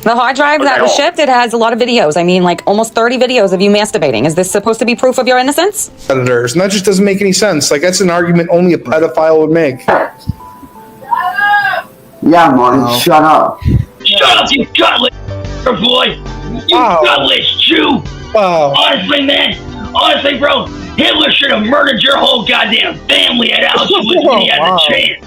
The hard drive that was shipped, it has a lot of videos. I mean, like almost 30 videos of you masturbating. Is this supposed to be proof of your innocence? Predators, and that just doesn't make any sense. Like, that's an argument only a pedophile would make. Yeah, Martin, shut up. Shut up, you gutless boy! You gutless Jew! Wow. Honestly, man, bro, Hitler should have murdered your whole goddamn family at Auschwitz when he had the chance.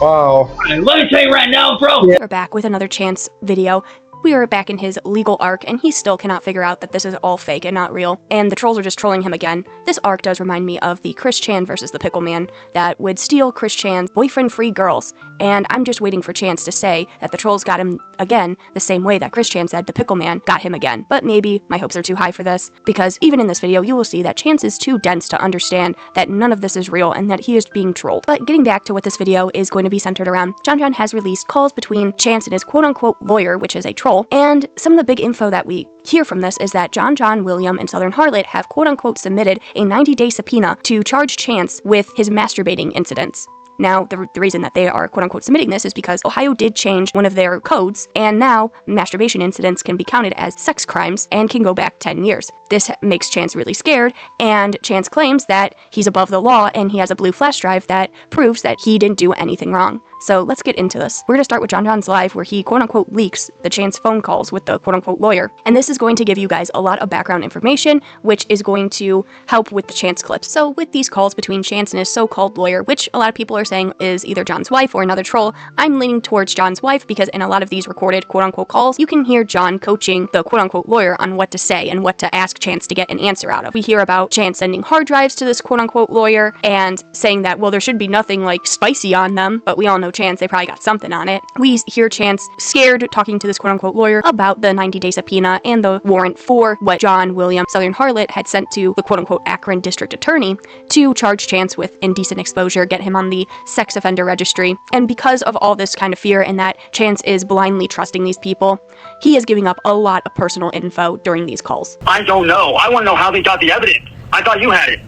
Wow. Let me tell you right now, bro. We're back with another Chance video. We are back in his legal arc, and he still cannot figure out that this is all fake and not real, and the trolls are just trolling him again. This arc does remind me of the Chris Chan versus the Pickle Man that would steal Chris Chan's boyfriend-free girls, and I'm just waiting for Chance to say that the trolls got him again the same way that Chris Chan said the Pickle Man got him again. But maybe my hopes are too high for this, because even in this video you will see that Chance is too dense to understand that none of this is real and that he is being trolled. But getting back to what this video is going to be centered around, John has released calls between Chance and his quote-unquote lawyer, which is a troll, and some of the big info that we hear from this is that John, William, and Southern Harlot have quote-unquote submitted a 90-day subpoena to charge Chance with his masturbating incidents. Now, the reason that they are quote-unquote submitting this is because Ohio did change one of their codes, and now masturbation incidents can be counted as sex crimes and can go back 10 years. This makes Chance really scared, and Chance claims that he's above the law and he has a blue flash drive that proves that he didn't do anything wrong. So let's get into this. We're going to start with John's live where he quote-unquote leaks the Chance phone calls with the quote-unquote lawyer. And this is going to give you guys a lot of background information, which is going to help with the Chance clips. So with these calls between Chance and his so-called lawyer, which a lot of people are saying is either John's wife or another troll, I'm leaning towards John's wife because in a lot of these recorded quote-unquote calls, you can hear John coaching the quote-unquote lawyer on what to say and what to ask Chance to get an answer out of. We hear about Chance sending hard drives to this quote-unquote lawyer and saying that, well, there should be nothing like spicy on them, but we all know Chance, they probably got something on it. We hear Chance scared talking to this quote-unquote lawyer about the 90-day subpoena and the warrant for what John, William, Southern Harlot had sent to the quote-unquote Akron district attorney to charge Chance with indecent exposure, get him on the sex offender registry. And because of all this kind of fear and that Chance is blindly trusting these people, he is giving up a lot of personal info during these calls. I don't know. I want to know how they got the evidence. I thought you had it.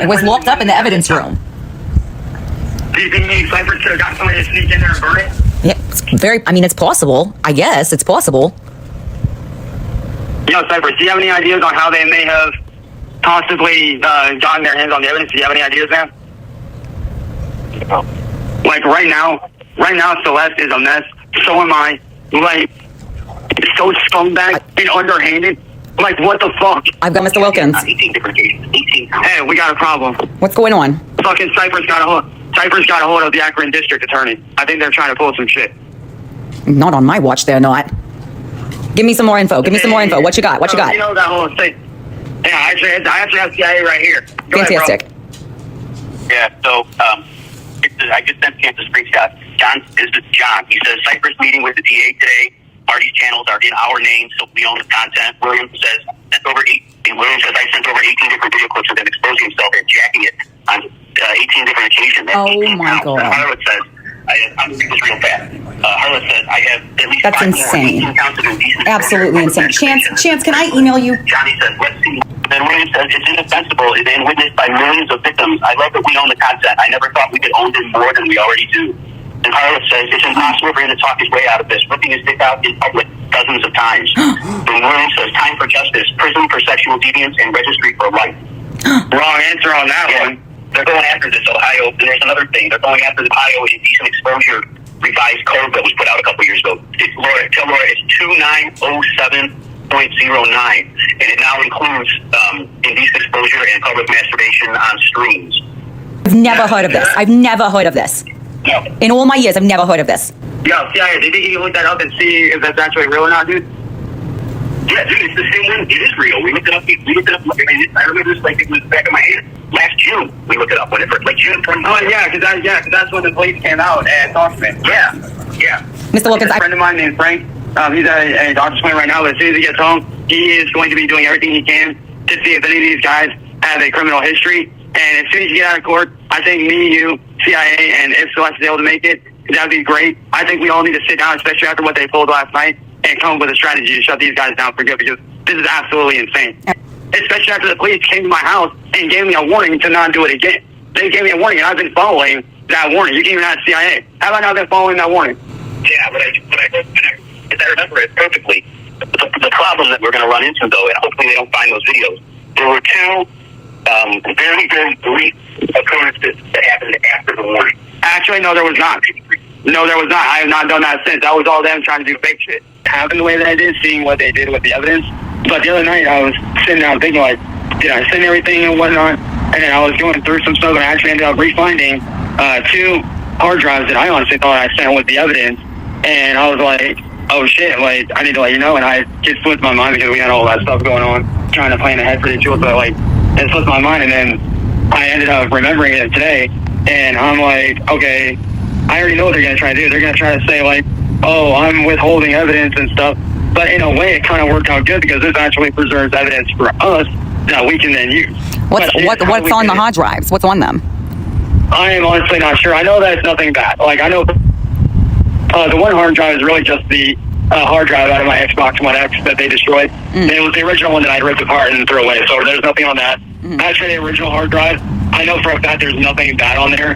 It was locked up in the evidence room. Do you think maybe Cypher could have got somebody to sneak in there and burn it? Yeah, I mean, it's possible. I guess it's possible. You know, Cypher, do you have any ideas on how they may have possibly gotten their hands on the evidence? Do you have any ideas, man? No. Like right now, Celeste is a mess. So am I. Like, it's so scumbag and underhanded. Like, what the fuck? I've got Mr. Wilkins. 18 different cases. 18. Hey, we got a problem. What's going on? Fucking Cypher's got a hold of the Akron district attorney. I think they're trying to pull some shit. Not on my watch, they're not. Give me some more info. Give me some more info. What you got? What you got? You know that whole thing. Yeah, I actually have CIA right here. Go Fantastic. ahead, bro. Yeah, so I just sent Chance a screenshot. This is John. He says Cypher's meeting with the DA today. Party's channels are in our name, so we own the content. William says I sent over 18 different video clips of him exposing himself and jacking it on 18 different occasions. Oh my God. Harlot says, I'm reading this real fast. Harlot says, I have at least That's insane. Absolutely insane. Chance, can I email you? Johnny says, let's see. Then William says, it's indefensible and witnessed by millions of victims. I love that we own the content. I never thought we could own it more than we already do. And Harlot says, it's impossible for him to talk his way out of this, ripping his dick out in public dozens of times. Then William says, time for justice, prison for sexual deviance, and registry for life. Wrong answer on that one. They're going after this Ohio, and there's another thing. They're going after the Ohio indecent exposure revised code that was put out a couple years ago. Tell Laura it's 2907.09, and it now includes indecent exposure and public masturbation on streams. I've never heard of this. I've never heard of this. No. In all my years, I've never heard of this. Yo, CIA, did you look that up and see if that's actually real or not, dude? Yeah, dude, it's the same one. It is real. We looked it up. I remember this like it was back in my hand. Last June, we looked it up. Whatever, like June 20. Oh yeah, because that's when the police came out and talked to me. Yeah. Mr. Wilkins, a friend of mine named Frank. He's a doctor's appointment right now. But as soon as he gets home, he is going to be doing everything he can to see if any of these guys have a criminal history. And as soon as you get out of court, I think me, you, CIA, and if Celeste is able to make it, that would be great. I think we all need to sit down, especially after what they pulled last night, and come up with a strategy to shut these guys down for good, because this is absolutely insane. Especially after the police came to my house and gave me a warning to not do it again. They gave me a warning, and I've been following that warning. You can even ask CIA. Have I not been following that warning? Yeah, but I I remember it perfectly. The problem that we're going to run into, though, and hopefully they don't find those videos, there were two very, very brief occurrences that happened after the warning. Actually, no, there was not. No, there was not. I have not done that since. That was all them trying to do fake shit. Happened the way that I did, seeing what they did with the evidence. But the other night, I was sitting down thinking, like, did I send everything and whatnot? And then I was going through some stuff, and I actually ended up refinding 2 hard drives that I honestly thought I sent with the evidence. And I was like, oh shit, like, I need to let you know. And I just slipped my mind because we had all that stuff going on, trying to plan ahead for the deal. But like, it slipped my mind, and then I ended up remembering it today. And I'm like, okay, I already know what they're going to try to do. They're going to try to say, like, oh, I'm withholding evidence and stuff. But in a way, it kind of worked out good because this actually preserves evidence for us that we can then use. What's on the hard drives? What's on them? I am honestly not sure. I know that it's nothing bad. Like, I know the one hard drive is really just the hard drive out of my Xbox One X that they destroyed. It was the original one that I ripped apart and threw away, so there's nothing on that. Actually, the original hard drive, I know for a fact there's nothing bad on there.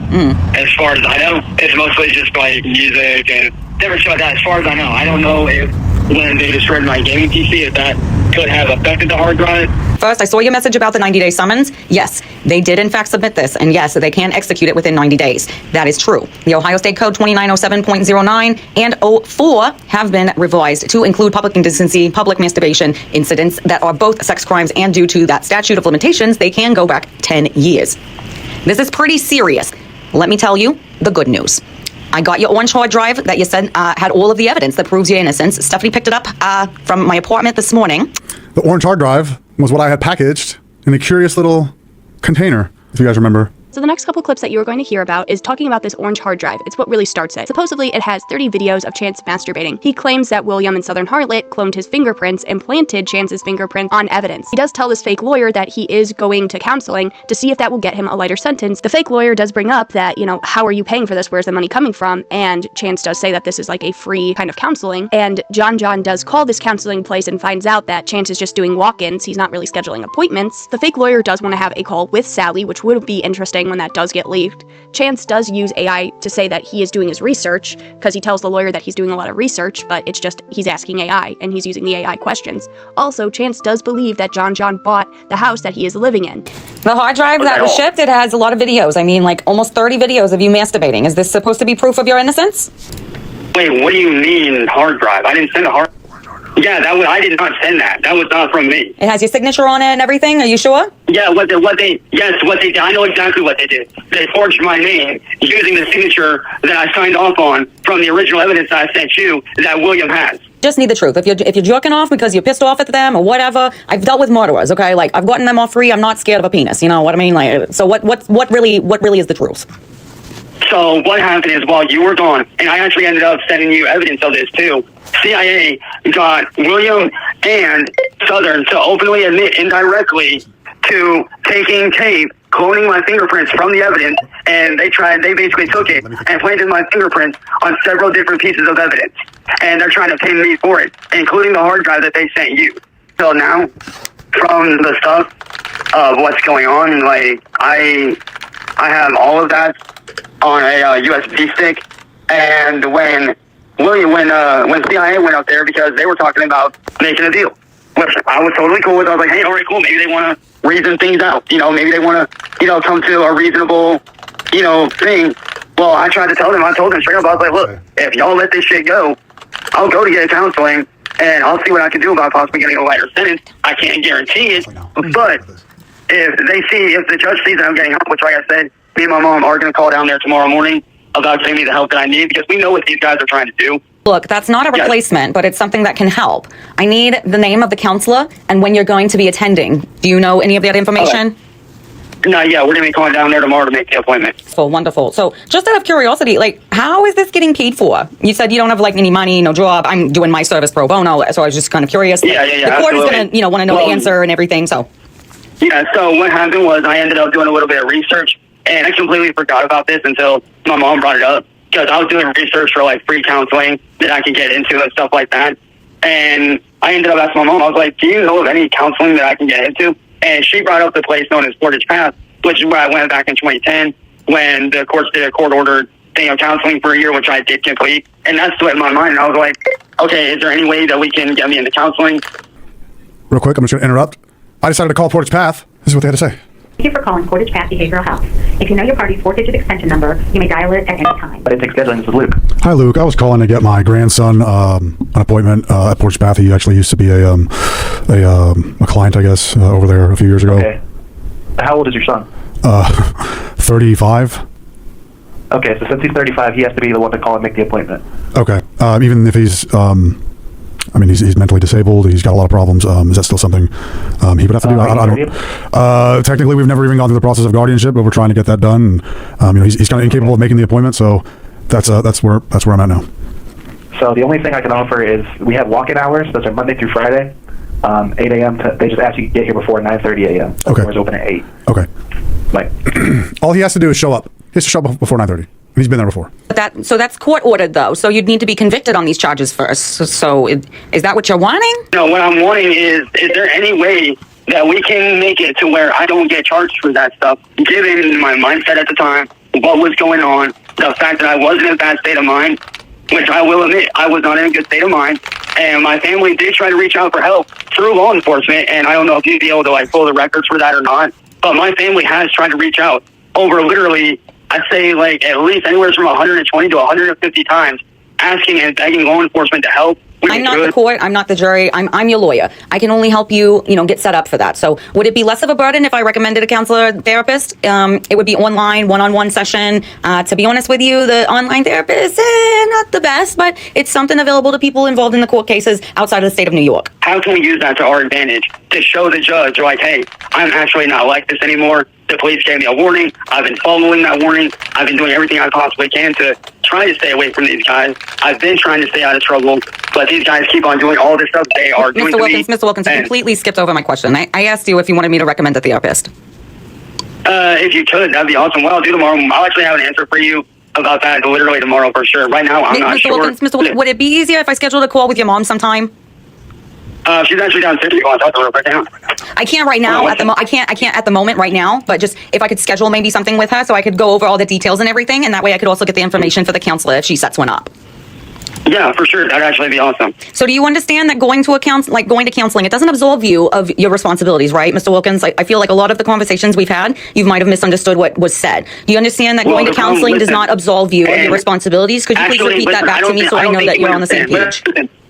As far as I know, it's mostly just like music and different shit like that. As far as I know, I don't know if when they destroyed my gaming PC, if that could have affected the hard drive. First, I saw your message about the 90-day summons. Yes, they did in fact submit this, and yes, they can execute it within 90 days. That is true. The Ohio State Code 2907.09 and 04 have been revised to include public indecency, public masturbation incidents that are both sex crimes, and due to that statute of limitations, they can go back 10 years. This is pretty serious. Let me tell you the good news. I got your orange hard drive that you said had all of the evidence that proves your innocence. Stephanie picked it up from my apartment this morning. The orange hard drive was what I had packaged in a curious little container, if you guys remember. So the next couple clips that you are going to hear about is talking about this orange hard drive. It's what really starts it. Supposedly, it has 30 videos of Chance masturbating. He claims that William and Southern Harlot cloned his fingerprints and planted Chance's fingerprints on evidence. He does tell this fake lawyer that he is going to counseling to see if that will get him a lighter sentence. The fake lawyer does bring up that, you know, how are you paying for this? Where's the money coming from? And Chance does say that this is like a free kind of counseling. And John does call this counseling place and finds out that Chance is just doing walk-ins. He's not really scheduling appointments. The fake lawyer does want to have a call with Sally, which would be interesting when that does get leaked. Chance does use AI to say that he is doing his research, because he tells the lawyer that he's doing a lot of research, but it's just he's asking AI and he's using the AI questions. Also, Chance does believe that John bought the house that he is living in. The hard drive that was shipped, it has a lot of videos. I mean, like almost 30 videos of you masturbating. Is this supposed to be proof of your innocence? Wait, what do you mean hard drive? I didn't send a hard. Yeah, I did not send that. That was not from me. It has your signature on it and everything. Are you sure? Yeah, what they did. I know exactly what they did. They forged my name using the signature that I signed off on from the original evidence I sent you that William has. Just need the truth. If you're jerking off because you're pissed off at them or whatever, I've dealt with murderers. Okay, like I've gotten them off free. I'm not scared of a penis. You know what I mean? Like, so what really is the truth? So what happened is while you were gone, and I actually ended up sending you evidence of this too, CIA got William and Southern to openly admit indirectly to taking tape, cloning my fingerprints from the evidence, and they basically took it and planted my fingerprints on several different pieces of evidence. And they're trying to pin me for it, including the hard drive that they sent you. So now, from the stuff of what's going on, like I have all of that on a USB stick, and when CIA went up there because they were talking about making a deal, which I was totally cool with. I was like, hey, all right, cool. Maybe they want to reason things out. You know, maybe they want to, come to a reasonable, thing. Well, I tried to tell them. I told them straight up. I was like, look, if y'all let this shit go, I'll go to get counseling, and I'll see what I can do about possibly getting a lighter sentence. I can't guarantee it, but if the judge sees that I'm getting help, which, like I said, me and my mom are going to call down there tomorrow morning about getting me the help that I need, because we know what these guys are trying to do. Look, that's not a replacement, but it's something that can help. I need the name of the counselor and when you're going to be attending. Do you know any of that information? No, yeah, we're going to be calling down there tomorrow to make the appointment. So wonderful. So just out of curiosity, like, how is this getting paid for? You said you don't have like any money, no job. I'm doing my service pro bono, so I was just kind of curious. Yeah. The court is going to, want to know the answer and everything. So. Yeah. So what happened was I ended up doing a little bit of research, and I completely forgot about this until my mom brought it up, because I was doing research for like free counseling that I could get into and stuff like that. And I ended up asking my mom, I was like, do you know of any counseling that I can get into? And she brought up the place known as Portage Path, which is where I went back in 2010 when the courts did a court-ordered thing of counseling for a year, which I did complete. And that's what in my mind, I was like, okay, is there any way that we can get me into counseling? Real quick, I'm just going to interrupt. I decided to call Portage Path. This is what they had to say. Thank you for calling Portage Path Behavioral Health. If you know your party's 4-digit extension number, you may dial it at any time. But it's scheduling. This is Luke. Hi, Luke. I was calling to get my grandson an appointment at Portage Path. He actually used to be a client, I guess, over there a few years ago. Okay. How old is your son? 35. Okay, so since he's 35, he has to be the one to call and make the appointment. Okay. Even if he's, he's mentally disabled. He's got a lot of problems. Is that still something he would have to do? I don't. Technically, we've never even gone through the process of guardianship, but we're trying to get that done. And, he's kind of incapable of making the appointment. So that's where I'm at now. So the only thing I can offer is we have walk-in hours. Those are Monday through Friday, 8 a.m. They just ask you to get here before 9:30 a.m. So okay. Doors open at 8. Okay. Right. All he has to do is show up. He has to show up before 9:30. He's been there before. So that's court ordered, though. So you'd need to be convicted on these charges first. So is that what you're wanting? No, what I'm wanting is there any way that we can make it to where I don't get charged for that stuff, given my mindset at the time, what was going on, the fact that I wasn't in a bad state of mind, which I will admit, I was not in a good state of mind, and my family did try to reach out for help through law enforcement, and I don't know if you'd be able to pull the records for that or not, but my family has tried to reach out over literally, I'd say at least anywhere from 120 to 150 times, asking and begging law enforcement to help. I'm not the court. I'm not the jury. I'm your lawyer. I can only help you, get set up for that. So would it be less of a burden if I recommended a counselor therapist? It would be online, one-on-one session. To be honest with you, the online therapist, not the best, but it's something available to people involved in the court cases outside of the state of New York. How can we use that to our advantage to show the judge, hey, I'm actually not like this anymore. The police gave me a warning. I've been following that warning. I've been doing everything I possibly can to try to stay away from these guys. I've been trying to stay out of trouble, but these guys keep on doing all this stuff they are doing to me. Mr. Wilkins, you completely skipped over my question. I asked you if you wanted me to recommend a therapist. If you could, that'd be awesome. What I'll do tomorrow, I'll actually have an answer for you about that literally tomorrow for sure. Right now, I'm not sure. Mr. Wilkins, would it be easier if I scheduled a call with your mom sometime? She's actually downstairs. You want to talk to her right now? I can't right now. I can't at the moment right now. But just if I could schedule maybe something with her, so I could go over all the details and everything, and that way I could also get the information for the counselor if she sets one up. Yeah, for sure. That'd actually be awesome. So do you understand that going to counseling, it doesn't absolve you of your responsibilities, right, Mr. Wilkins? I feel like a lot of the conversations we've had, you might have misunderstood what was said. Do you understand that going to counseling does not absolve you of your responsibilities? Could you please repeat that back to me so I know that you're on the same page?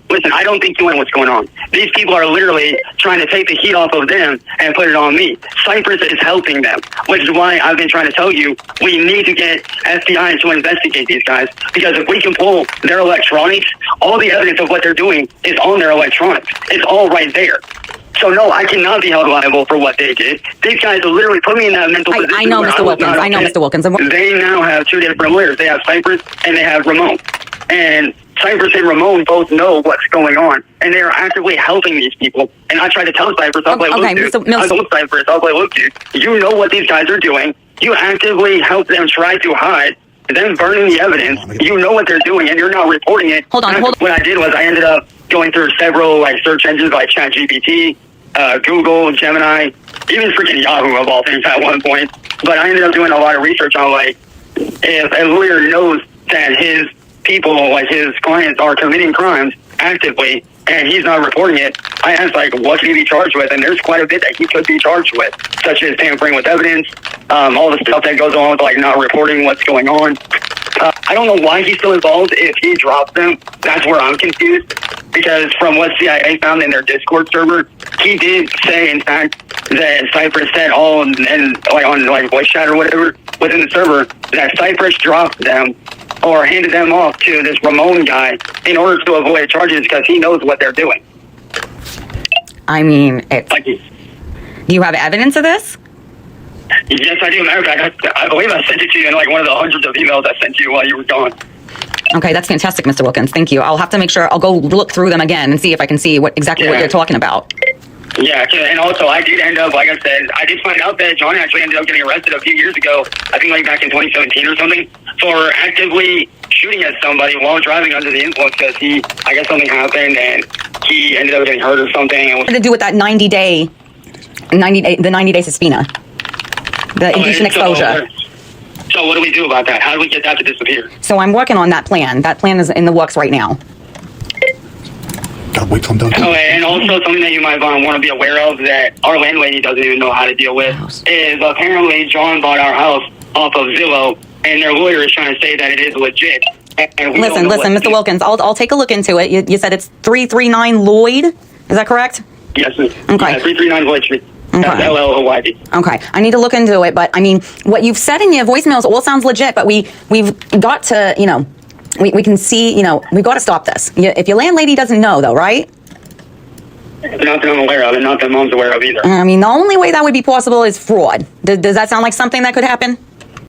Listen, I don't think you know what's going on. These people are literally trying to take the heat off of them and put it on me. Cyprus is helping them, which is why I've been trying to tell you we need to get FBI to investigate these guys. Because if we can pull their electronics, all the evidence of what they're doing is on their electronics. It's all right there. So no, I cannot be held liable for what they did. These guys literally put me in that mental position. I know, Mr. Wilkins. I know, Mr. Wilkins. They now have two different lawyers. They have Cyprus and they have Ramon. And Cyprus and Ramon both know what's going on, and they are actively helping these people. And I try to tell Cyprus, I told Cyprus, look, dude, you know what these guys are doing. You actively help them try to hide, them burning the evidence. You know what they're doing, and you're not reporting it. Hold on. What I did was I ended up going through several search engines like ChatGPT, Google, Gemini, even freaking Yahoo of all things at one point. But I ended up doing a lot of research on if a lawyer knows that his people, his clients, are committing crimes actively and he's not reporting it, I asked what can he be charged with, and there's quite a bit that he could be charged with, such as tampering with evidence, all the stuff that goes on with not reporting what's going on. I don't know why he's still involved if he drops them. That's where I'm confused, because from what CIA found in their Discord server, he did say, in fact, that Cyprus said on voice chat or whatever within the server that Cyprus dropped them or handed them off to this Ramon guy in order to avoid charges because he knows what they're doing. I mean, do you have evidence of this? Yes, I do. Matter of fact, I believe I sent it to you in one of the hundreds of emails I sent you while you were gone. Okay, that's fantastic, Mr. Wilkins. Thank you. I'll have to make sure I'll go look through them again and see if I can see what they're talking about. Yeah, and also I did end up, like I said, I did find out that John actually ended up getting arrested a few years ago, I think back in 2017 or something, for actively shooting at somebody while driving under the influence because I guess something happened and he ended up getting hurt or something. What to do with that 90-day subpoena? The indecent exposure. So what do we do about that? How do we get that to disappear? So I'm working on that plan. That plan is in the works right now. Gotta wait till I'm done. Oh, and also something that you might want to be aware of that our landlady doesn't even know how to deal with is apparently John bought our house off of Zillow, and their lawyer is trying to say that it is legit. Listen, Mr. Wilkins, I'll take a look into it. You said it's 339 Lloyd, is that correct? Yes, ma'am. Okay. Yeah, 339 Lloyd Street. Okay. LLOYD. Okay, I need to look into it, but I mean, what you've said in your voicemails all sounds legit, but we've got to, we can see, we've got to stop this. If your landlady doesn't know, though, right? Not that I'm aware of, and not that Mom's aware of either. I mean, the only way that would be possible is fraud. Does that sound like something that could happen?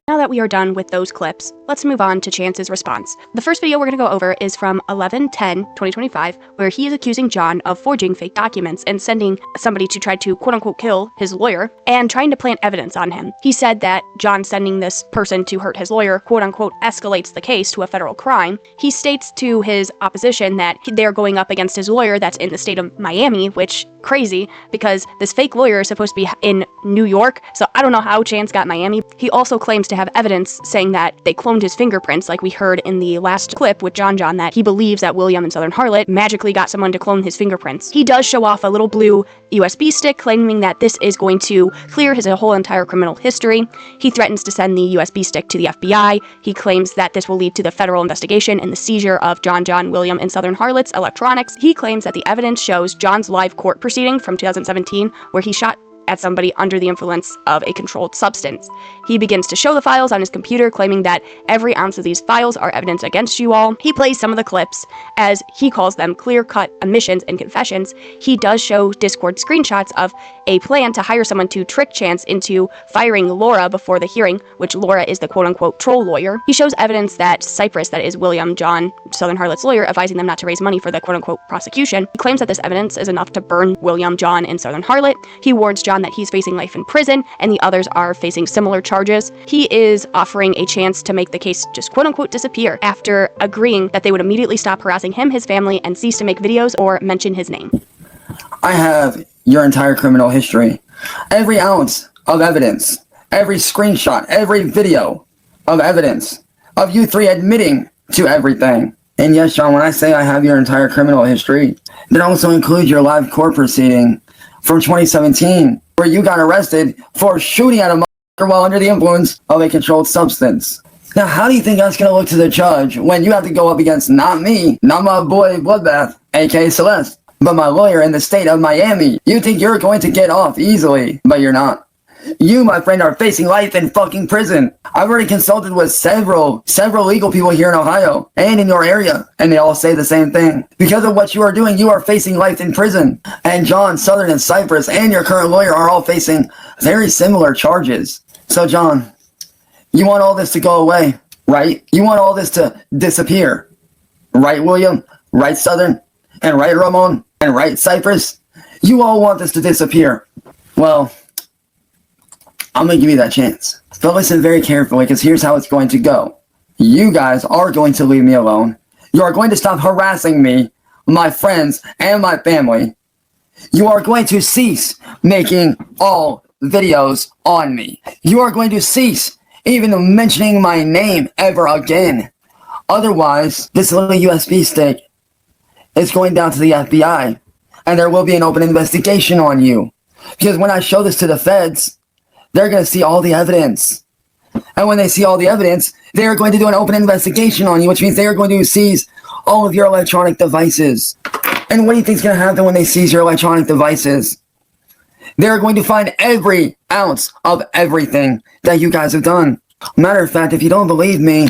Now that we are done with those clips, let's move on to Chance's response. The first video we're going to go over is from 11/10/2025, where he is accusing John of forging fake documents and sending somebody to try to quote-unquote kill his lawyer and trying to plant evidence on him. He said that John sending this person to hurt his lawyer quote-unquote escalates the case to a federal crime. He states to his opposition that they're going up against his lawyer that's in the state of Miami, which crazy because this fake lawyer is supposed to be in New York, so I don't know how Chance got Miami. He also claims to have evidence saying that they cloned his fingerprints, like we heard in the last clip with John, that he believes that William and Southern Harlot magically got someone to clone his fingerprints. He does show off a little blue USB stick, claiming that this is going to clear his whole entire criminal history. He threatens to send the USB stick to the FBI. He claims that this will lead to the federal investigation and the seizure of John, William, and Southern Harlot's electronics. He claims that the evidence shows John's live court proceeding from 2017, where he shot at somebody under the influence of a controlled substance. He begins to show the files on his computer, claiming that every ounce of these files are evidence against you all. He plays some of the clips, as he calls them clear-cut admissions and confessions. He does show Discord screenshots of a plan to hire someone to trick Chance into firing Laura before the hearing, which Laura is the quote-unquote troll lawyer. He shows evidence that Cypress, that is William, John, Southern Harlot's lawyer, advising them not to raise money for the quote-unquote prosecution. He claims that this evidence is enough to burn William, John, and Southern Harlot. He warns John that he's facing life in prison, and the others are facing similar charges. He is offering a chance to make the case just quote-unquote disappear after agreeing that they would immediately stop harassing him, his family, and cease to make videos or mention his name. I have your entire criminal history. Every ounce of evidence, every screenshot, every video of evidence of you three admitting to everything. And yes, John, when I say I have your entire criminal history, that also includes your live court proceeding from 2017, where you got arrested for shooting at a motherfucker while under the influence of a controlled substance. Now, how do you think that's going to look to the judge when you have to go up against not me, not my boy Bloodbath, aka Celeste, but my lawyer in the state of Miami? You think you're going to get off easily, but you're not. You, my friend, are facing life in fucking prison. I've already consulted with several legal people here in Ohio and in your area, and they all say the same thing. Because of what you are doing, you are facing life in prison. And John, Southern, and Cypress, and your current lawyer are all facing very similar charges. So, John, you want all this to go away, right? You want all this to disappear, right, William? Right, Southern? And right, Ramon? And right, Cypress? You all want this to disappear. Well, I'm going to give you that chance. But listen very carefully, because here's how it's going to go. You guys are going to leave me alone. You are going to stop harassing me, my friends, and my family. You are going to cease making all videos on me. You are going to cease even mentioning my name ever again. Otherwise, this little USB stick is going down to the FBI, and there will be an open investigation on you. Because when I show this to the feds, they're going to see all the evidence. And when they see all the evidence, they're going to do an open investigation on you, which means they are going to seize all of your electronic devices. And what do you think is going to happen when they seize your electronic devices? They're going to find every ounce of everything that you guys have done. Matter of fact, if you don't believe me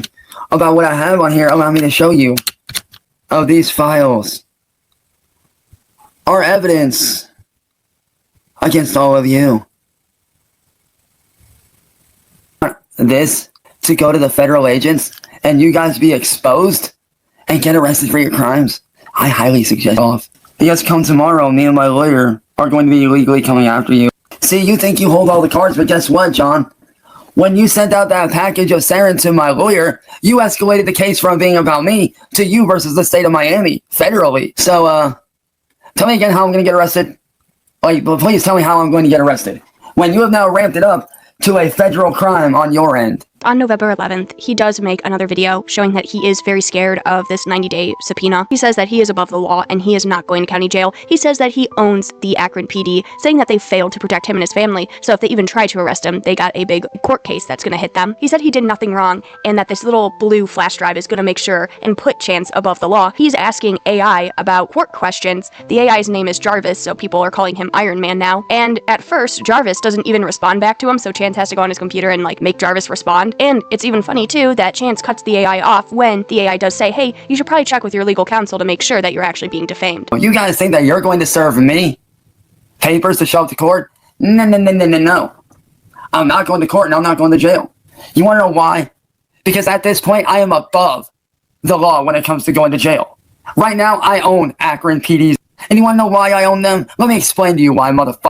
about what I have on here, allow me to show you of these files are evidence against all of you. This to go to the federal agents and you guys be exposed and get arrested for your crimes, I highly suggest off. Because come tomorrow, me and my lawyer are going to be illegally coming after you. See, you think you hold all the cards, but guess what, John? When you sent out that package of sarin to my lawyer, you escalated the case from being about me to you versus the state of Miami, federally. So, tell me again how I'm going to get arrested. Like, please tell me how I'm going to get arrested. When you have now ramped it up to a federal crime on your end. On November 11th, he does make another video showing that he is very scared of this 90-day subpoena. He says that he is above the law and he is not going to county jail. He says that he owns the Akron PD, saying that they failed to protect him and his family, so if they even try to arrest him, they got a big court case that's going to hit them. He said he did nothing wrong and that this little blue flash drive is going to make sure and put Chance above the law. He's asking AI about court questions. The AI's name is Jarvis, so people are calling him Iron Man now. And at first, Jarvis doesn't even respond back to him, so Chance has to go on his computer and make Jarvis respond. And it's even funny too that Chance cuts the AI off when the AI does say, hey, you should probably check with your legal counsel to make sure that you're actually being defamed. You guys think that you're going to serve me papers to show up to court? No. I'm not going to court and I'm not going to jail. You want to know why? Because at this point, I am above the law when it comes to going to jail. Right now, I own Akron PDs. And you want to know why I own them? Let me explain to you why, motherfuckers.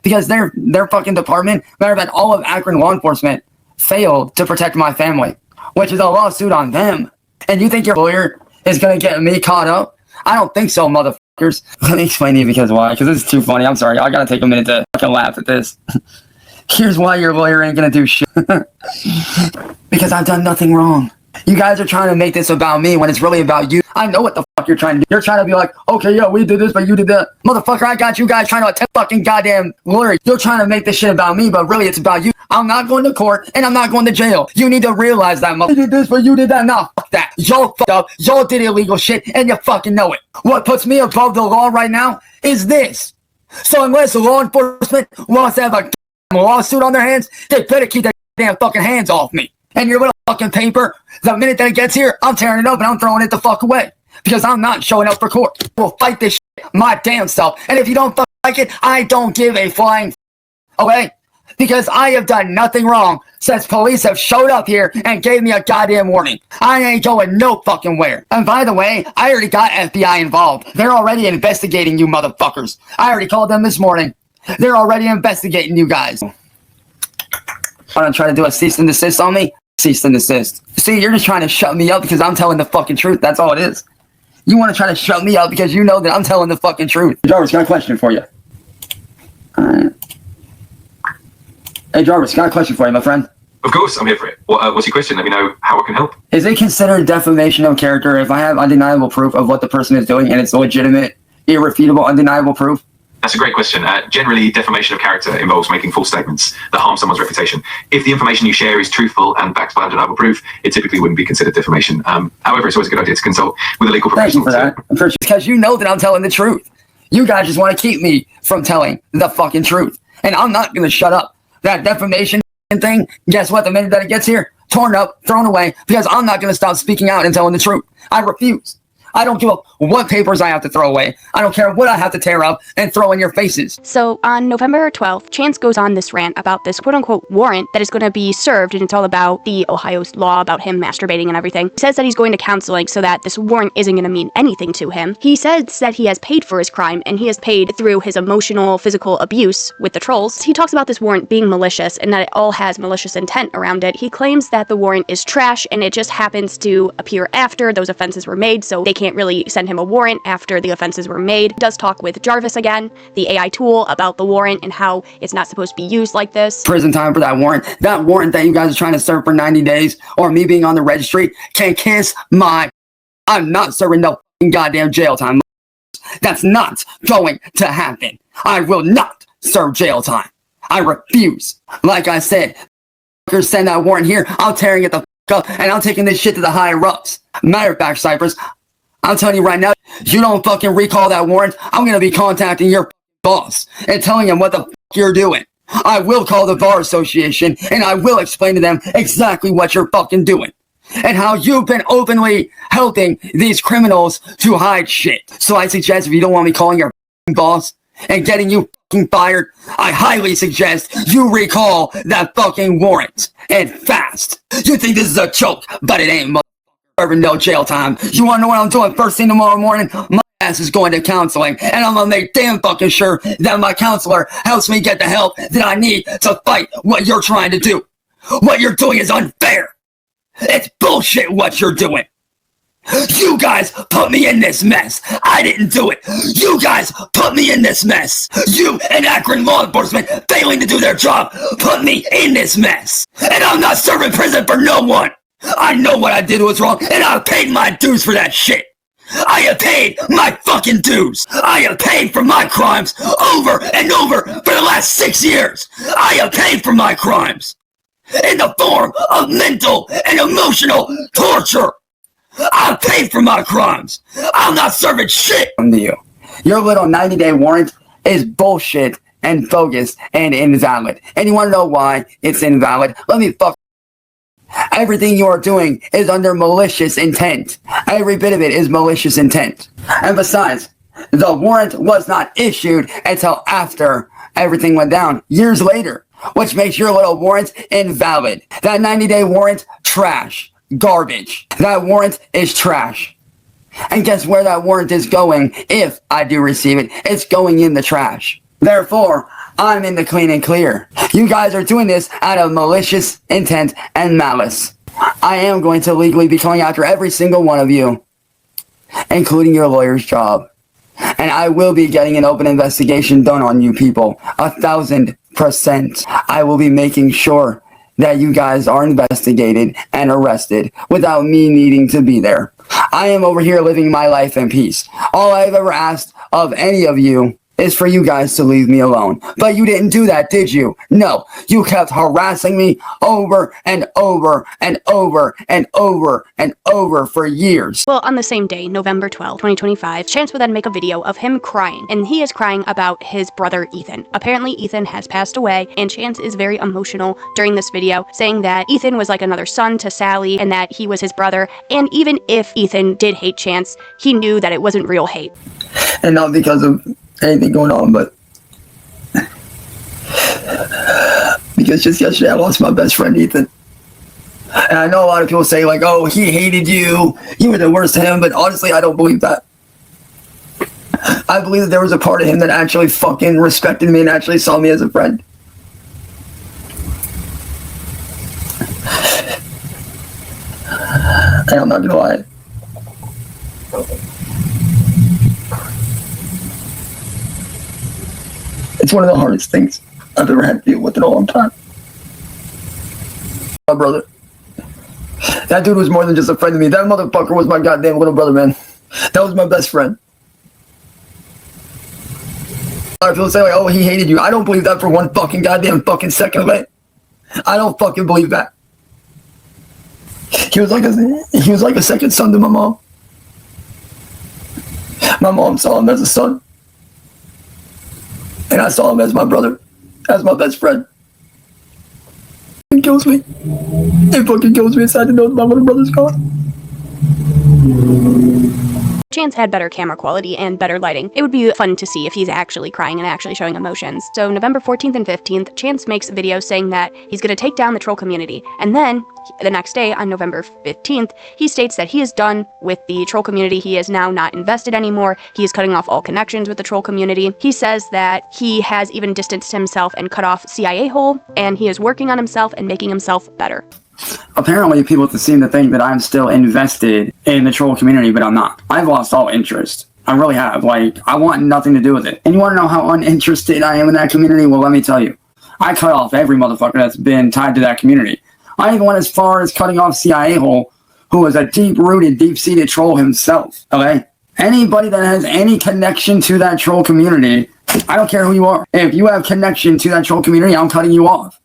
Because their fucking department, matter of fact, all of Akron law enforcement failed to protect my family, which is a lawsuit on them. And you think your lawyer is going to get me caught up? I don't think so, motherfuckers. Let me explain to you because why. Because this is too funny. I'm sorry. I got to take a minute to fucking laugh at this. Here's why your lawyer ain't going to do shit. Because I've done nothing wrong. You guys are trying to make this about me when it's really about you. I know what the fuck you're trying to do. You're trying to be like, okay, yeah, we did this, but you did that. Motherfucker, I got you guys trying to attack fucking goddamn lawyer. You're trying to make this shit about me, but really it's about you. I'm not going to court, and I'm not going to jail. You need to realize that, motherfucker. You did this, but you did that. Nah, fuck that. Y'all fucked up. Y'all did illegal shit, and you fucking know it. What puts me above the law right now is this. So unless law enforcement wants to have a lawsuit on their hands, they better keep their damn fucking hands off me. And your little fucking paper, the minute that it gets here, I'm tearing it up and I'm throwing it the fuck away. Because I'm not showing up for court. We'll fight this shit my damn self. And if you don't fucking like it, I don't give a flying okay? Because I have done nothing wrong since police have showed up here and gave me a goddamn warning. I ain't going no fucking where. And by the way, I already got FBI involved. They're already investigating you motherfuckers. I already called them this morning. They're already investigating you guys. Want to try to do a cease and desist on me? Cease and desist. See, you're just trying to shut me up because I'm telling the fucking truth. That's all it is. You want to try to shut me up because you know that I'm telling the fucking truth. Jarvis, got a question for you. Alright. Hey, Jarvis, got a question for you, my friend. Of course, I'm here for it. What's your question? Let me know how I can help. Is it considered defamation of character if I have undeniable proof of what the person is doing and it's legitimate, irrefutable, undeniable proof? That's a great question. Generally, defamation of character involves making false statements that harm someone's reputation. If the information you share is truthful and backed by undeniable proof, it typically wouldn't be considered defamation. However, it's always a good idea to consult with a legal professional. Thank you for that. Because you know that I'm telling the truth. You guys just want to keep me from telling the fucking truth. And I'm not going to shut up. That defamation thing, guess what? The minute that it gets here, torn up, thrown away, because I'm not going to stop speaking out and telling the truth. I refuse. I don't give up what papers I have to throw away. I don't care what I have to tear up and throw in your faces. So on November 12th, Chance goes on this rant about this quote-unquote warrant that is going to be served, and it's all about the Ohio law about him masturbating and everything. He says that he's going to counseling so that this warrant isn't going to mean anything to him. He says that he has paid for his crime, and he has paid through his emotional, physical abuse with the trolls. He talks about this warrant being malicious and that it all has malicious intent around it. He claims that the warrant is trash and it just happens to appear after those offenses were made, so they can't really send him a warrant after the offenses were made. He does talk with Jarvis again, the AI tool, about the warrant and how it's not supposed to be used like this. Prison time for that warrant. That warrant that you guys are trying to serve for 90 days, or me being on the registry, can kiss my... I'm not serving no goddamn jail time. That's not going to happen. I will not serve jail time. I refuse. Like I said, send that warrant here, I'm tearing it the up, and I'm taking this shit to the higher ups. Matter of fact, Cypress, I'm telling you right now, you don't fucking recall that warrant, I'm gonna be contacting your boss and telling him what the fuck you're doing. I will call the Bar Association and I will explain to them exactly what you're fucking doing and how you've been openly helping these criminals to hide shit. So I suggest, if you don't want me calling your boss and getting you fucking fired, I highly suggest you recall that fucking warrant, and fast. You think this is a joke, but it ain't, serving no jail time. You wanna know what I'm doing first thing tomorrow morning? My ass is going to counseling, and I'm gonna make damn fucking sure that my counselor helps me get the help that I need to fight what you're trying to do. What you're doing is unfair. It's bullshit what you're doing. You guys put me in this mess. I didn't do it. You guys put me in this mess. You and Akron law enforcement failing to do their job put me in this mess. And I'm not serving prison for no one. I know what I did was wrong, and I paid my dues for that shit. I have paid my fucking dues. I have paid for my crimes over and over for the last 6 years. I have paid for my crimes in the form of mental and emotional torture. I've paid for my crimes. I'm not serving shit to you. Your little 90-day warrant is bullshit and bogus and invalid. And you want to know why it's invalid? Let me fuck. Everything you are doing is under malicious intent. Every bit of it is malicious intent. And besides, the warrant was not issued until after everything went down, years later, which makes your little warrant invalid. That 90-day warrant, trash. Garbage. That warrant is trash. And guess where that warrant is going if I do receive it? It's going in the trash. Therefore, I'm in the clean and clear. You guys are doing this out of malicious intent and malice. I am going to legally be going after every single one of you, including your lawyer's job. And I will be getting an open investigation done on you people. 1,000%. I will be making sure that you guys are investigated and arrested without me needing to be there. I am over here living my life in peace. All I've ever asked of any of you is for you guys to leave me alone. But you didn't do that, did you? No, you kept harassing me over and over and over and over and over for years. Well, on the same day, November 12, 2025, Chance would then make a video of him crying, and he is crying about his brother Ethan. Apparently, Ethan has passed away, and Chance is very emotional during this video, saying that Ethan was like another son to Sally, and that he was his brother, and even if Ethan did hate Chance, he knew that it wasn't real hate. And not because of anything going on, but because just yesterday I lost my best friend Ethan. And I know a lot of people say like, oh, he hated you, you were the worst to him, but honestly I don't believe that. I believe that there was a part of him that actually fucking respected me and actually saw me as a friend. And I'm not gonna lie, it's one of the hardest things I've ever had to deal with in a long time. My brother. That dude was more than just a friend to me. That motherfucker was my goddamn little brother, man. That was my best friend. A lot of people say like, oh, he hated you. I don't believe that for one fucking goddamn fucking second of it. I don't fucking believe that. He was like a second son to my mom. My mom saw him as a son. And I saw him as my brother, as my best friend. It kills me. It fucking kills me inside to know that my little brother's gone. Chance had better camera quality and better lighting. It would be fun to see if he's actually crying and actually showing emotions. So November 14th and 15th, Chance makes videos saying that he's going to take down the troll community. And then, the next day, on November 15th, he states that he is done with the troll community. He is now not invested anymore. He is cutting off all connections with the troll community. He says that he has even distanced himself and cut off CIA hole, and he is working on himself and making himself better. Apparently, people seem to think that I'm still invested in the troll community, but I'm not. I've lost all interest. I really have. Like, I want nothing to do with it. And you want to know how uninterested I am in that community? Well, let me tell you. I cut off every motherfucker that's been tied to that community. I even went as far as cutting off CIA hole, who was a deep-rooted, deep-seated troll himself, okay? Anybody that has any connection to that troll community, I don't care who you are. If you have connection to that troll community, I'm cutting you off.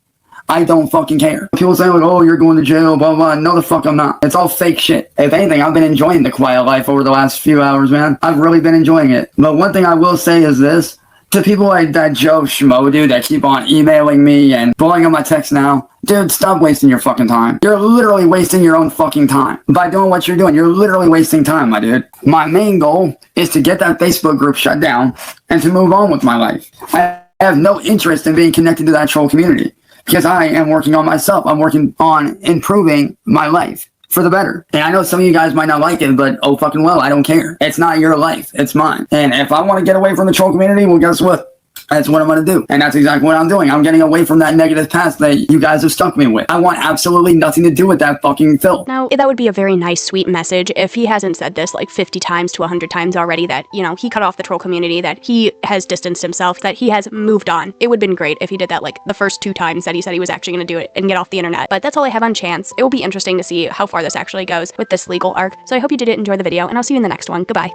I don't fucking care. People say like, oh, you're going to jail, blah, blah. No, the fuck I'm not. It's all fake shit. If anything, I've been enjoying the quiet life over the last few hours, man. I've really been enjoying it. But one thing I will say is this. To people like that Joe Schmo dude that keep on emailing me and blowing up my text now, dude, stop wasting your fucking time. You're literally wasting your own fucking time. By doing what you're doing, you're literally wasting time, my dude. My main goal is to get that Facebook group shut down and to move on with my life. I have no interest in being connected to that troll community. Because I am working on myself. I'm working on improving my life for the better. And I know some of you guys might not like it, but oh fucking well, I don't care. It's not your life. It's mine. And if I want to get away from the troll community, well, guess what? That's what I'm going to do. And that's exactly what I'm doing. I'm getting away from that negative past that you guys have stuck me with. I want absolutely nothing to do with that fucking filth. Now, that would be a very nice, sweet message if he hasn't said this like 50 times to 100 times already, that, you know, he cut off the troll community, that he has distanced himself, that he has moved on. It would have been great if he did that like the first 2 times that he said he was actually going to do it and get off the internet. But that's all I have on Chance. It will be interesting to see how far this actually goes with this legal arc. So I hope you did enjoy the video, and I'll see you in the next one. Goodbye.